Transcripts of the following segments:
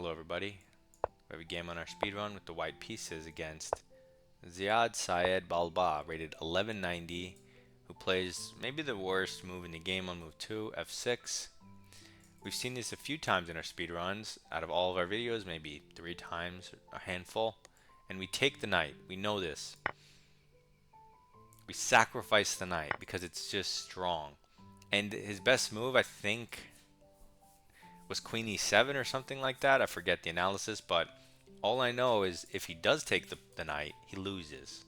Hello everybody. We have a game on our speedrun with the white pieces against Ziad Syed Balba, rated 1190, who plays maybe the worst move in the game on move 2, f6. We've seen this a few times in our speedruns. Out of all of our videos, maybe 3 times, a handful. And we take the knight. We know this. We sacrifice the knight because it's just strong. And his best move, I think, was queen e7 or something like that. I forget the analysis, but all I know is if he does take the knight, he loses.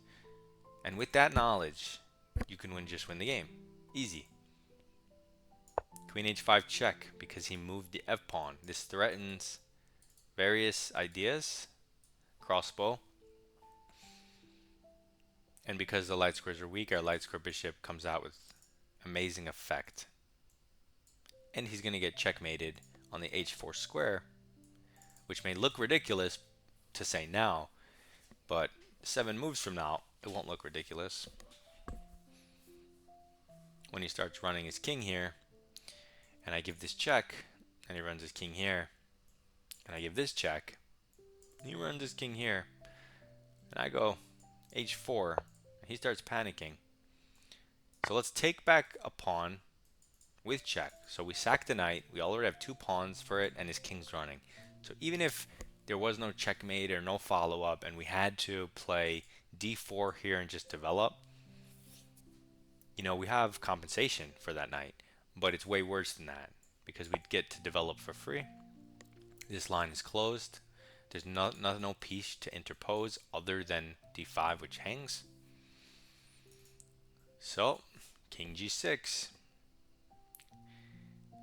And with that knowledge, you can just win the game. Easy. Queen h5 check because he moved the f-pawn. This threatens various ideas. Crossbow. And because the light squares are weak, our light square bishop comes out with amazing effect. And he's going to get checkmated on the h4 square, which may look ridiculous to say now, but 7 moves from now, it won't look ridiculous. When he starts running his king here, and I give this check, and he runs his king here, and I give this check, and he runs his king here, and I go h4, and he starts panicking. So let's take back a pawn with check. So we sack the knight, we already have 2 pawns for it, and his king's running. So even if there was no checkmate or no follow-up, and we had to play d4 here and just develop, we have compensation for that knight, but it's way worse than that because we'd get to develop for free. This line is closed. There's no piece to interpose other than d5, which hangs. So, king g6.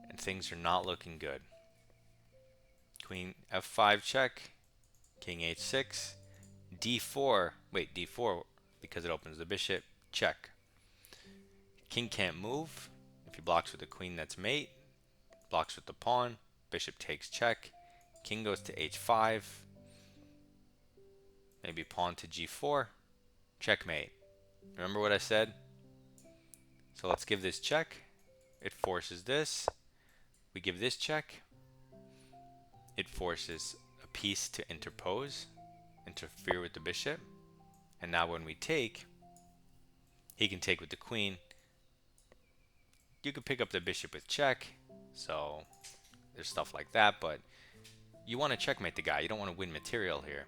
And things are not looking good. Queen f5 check, king h6, d4, wait, d4 because it opens the bishop, check. King can't move. If he blocks with the queen, that's mate. Blocks with the pawn, bishop takes check. King goes to h5. Maybe pawn to g4. Checkmate. Remember what I said? So let's give this check. It forces this. We give this check. It forces a piece to interpose, interfere with the bishop. And now when we take, he can take with the queen. You could pick up the bishop with check. So there's stuff like that, but you want to checkmate the guy. You don't want to win material here.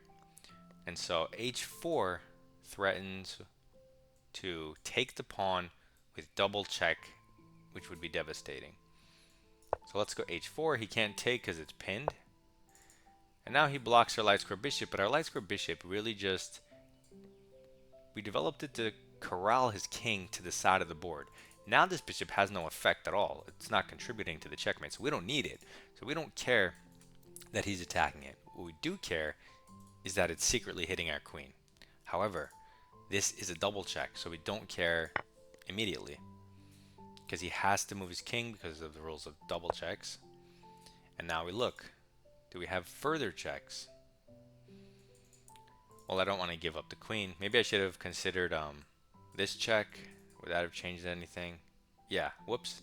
And so h4 threatens to take the pawn with double check, which would be devastating. So let's go h4. He can't take because it's pinned. And now he blocks our light square bishop, but our light square bishop really just, we developed it to corral his king to the side of the board. Now this bishop has no effect at all. It's not contributing to the checkmate, so we don't need it. So we don't care that he's attacking it. What we do care is that it's secretly hitting our queen. However, this is a double check, so we don't care immediately because he has to move his king because of the rules of double checks. And now we look. Do we have further checks? Well, I don't want to give up the queen. Maybe I should have considered this check. Would that have changed anything? Yeah, whoops.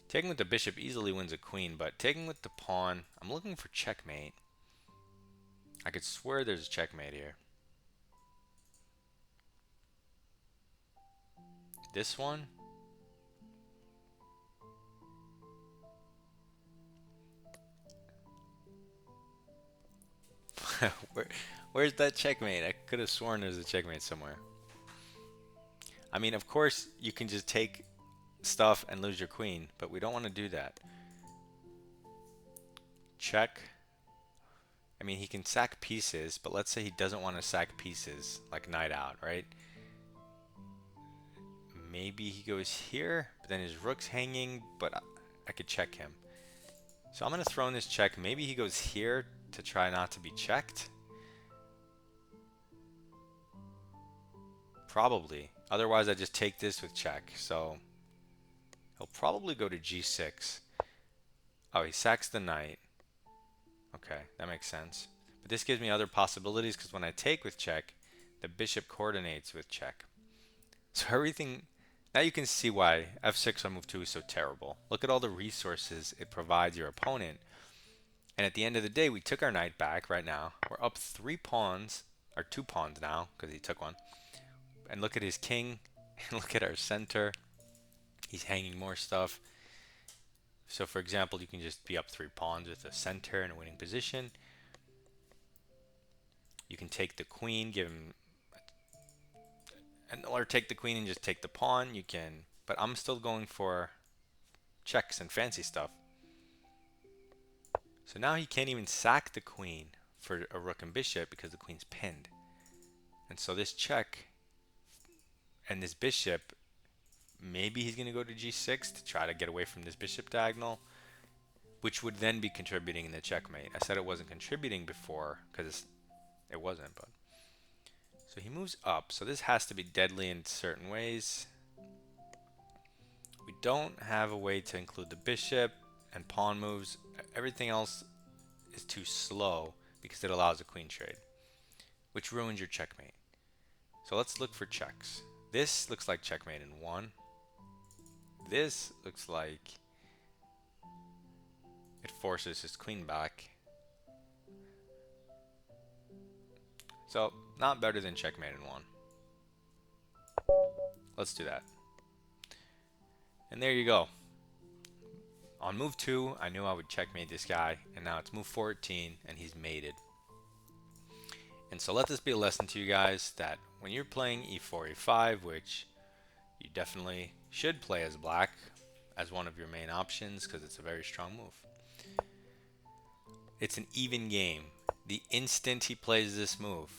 Taking with the bishop easily wins a queen, but taking with the pawn, I'm looking for checkmate. I could swear there's a checkmate here. This one? Where's that checkmate? I could have sworn there's a checkmate somewhere. I mean, of course, you can just take stuff and lose your queen, but we don't want to do that. Check. I mean, he can sack pieces, but let's say he doesn't want to sack pieces, like knight out, right? Maybe he goes here, but then his rook's hanging, but I could check him. So I'm going to throw in this check. Maybe he goes here to try not to be checked. Probably. Otherwise, I just take this with check. So he'll probably go to g6. Oh, he sacks the knight. Okay, that makes sense. But this gives me other possibilities because when I take with check, the bishop coordinates with check. So everything, now you can see why f6 on move 2 is so terrible. Look at all the resources it provides your opponent. And at the end of the day, we took our knight back right now. We're up 3 pawns, or 2 pawns now, because he took one. And look at his king, and look at our center. He's hanging more stuff. So for example, you can just be up 3 pawns with a center in a winning position. You can take the queen, give him, or take the queen and just take the pawn. You can, but I'm still going for checks and fancy stuff. So now he can't even sack the queen for a rook and bishop because the queen's pinned. And so this check and this bishop, maybe he's going to go to g6 to try to get away from this bishop diagonal, which would then be contributing in the checkmate. I said it wasn't contributing before because it wasn't, but so he moves up. So this has to be deadly in certain ways. We don't have a way to include the bishop and pawn moves. Everything else is too slow because it allows a queen trade, which ruins your checkmate. So let's look for checks. This looks like checkmate in 1. This looks like it forces his queen back. So not better than checkmate in 1. Let's do that. And there you go. On move 2, I knew I would checkmate this guy, and now it's move 14, and he's mated. And so let this be a lesson to you guys that when you're playing e4, e5, which you definitely should play as black as one of your main options because it's a very strong move. It's an even game. The instant he plays this move,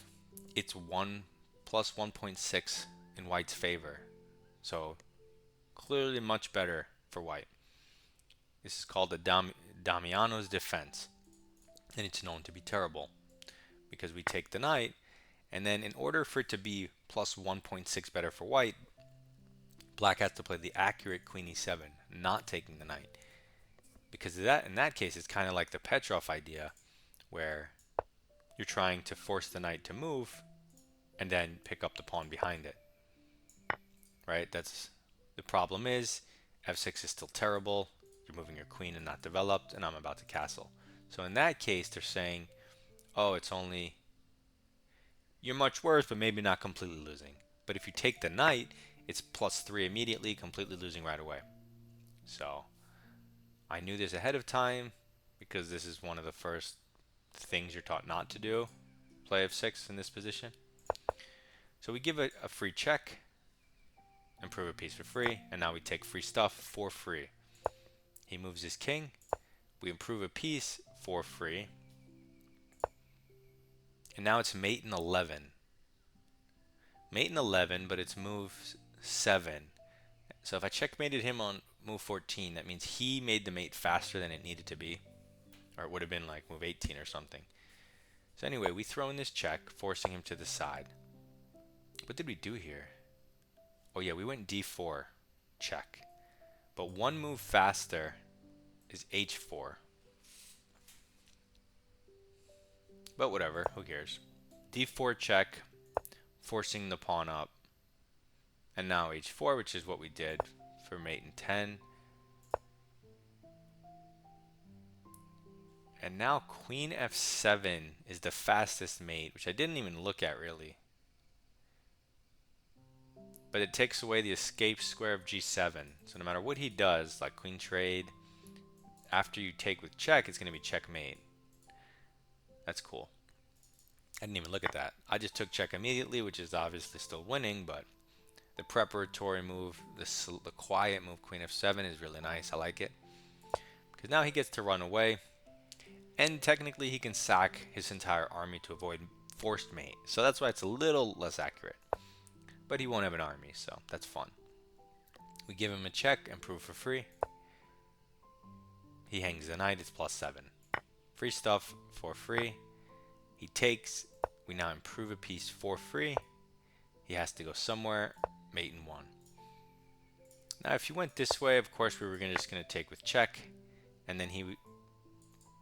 it's 1 plus 1.6 in white's favor. So clearly much better for white. This is called the Damiano's defense, and it's known to be terrible because we take the knight, and then in order for it to be plus 1.6 better for white, black has to play the accurate queen e7, not taking the knight. Because in that case, it's kind of like the Petrov idea, where you're trying to force the knight to move and then pick up the pawn behind it. Right? That's the problem is f6 is still terrible. You're moving your queen and not developed, and I'm about to castle. So in that case, they're saying, oh, it's only, you're much worse, but maybe not completely losing. But if you take the knight, it's +3 immediately, completely losing right away. So I knew this ahead of time because this is one of the first things you're taught not to do, play f6 in this position. So we give it a free check, improve a piece for free, and now we take free stuff for free. He moves his king, we improve a piece for free, and now it's mate in 11. Mate in 11, but it's move 7. So if I checkmated him on move 14, that means he made the mate faster than it needed to be, or it would have been like move 18 or something. So anyway, we throw in this check, forcing him to the side. What did we do here? Oh yeah, we went d4, check. But one move faster is h4. But whatever, who cares? d4 check, forcing the pawn up. And now h4, which is what we did for mate in 10. And now queen f7 is the fastest mate, which I didn't even look at really. But it takes away the escape square of g7. So no matter what he does, like queen trade, after you take with check, it's going to be checkmate. That's cool. I didn't even look at that. I just took check immediately, which is obviously still winning, but the preparatory move, the quiet move, queen f7, is really nice. I like it. Because now he gets to run away, and technically he can sack his entire army to avoid forced mate. So that's why it's a little less accurate. But he won't have an army, so that's fun. We give him a check, improve for free. He hangs the knight, it's +7. Free stuff for free. He takes, we now improve a piece for free. He has to go somewhere, mate in 1. Now if you went this way, of course we were just going to take with check, and then he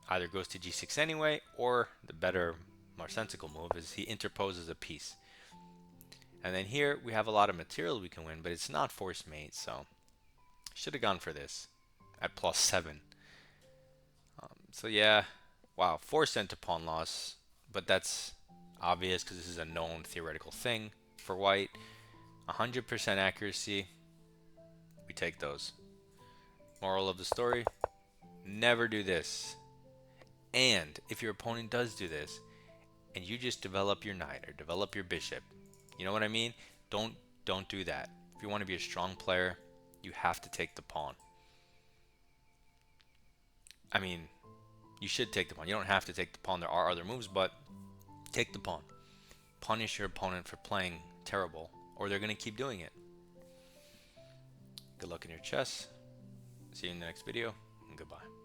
either goes to g6 anyway, or the better, more sensible move is he interposes a piece. And then here we have a lot of material we can win, but it's not forced mate, so should have gone for this at +7. So yeah, Wow, 4 cent to pawn loss, but that's obvious because this is a known theoretical thing for white. 100% accuracy, we take those. Moral of the story, never do this. And if your opponent does do this, and you just develop your knight or develop your bishop, you know what I mean? Don't do that. If you want to be a strong player, you have to take the pawn. I mean, you should take the pawn. You don't have to take the pawn. There are other moves, but take the pawn. Punish your opponent for playing terrible, or they're going to keep doing it. Good luck in your chess. See you in the next video, and goodbye.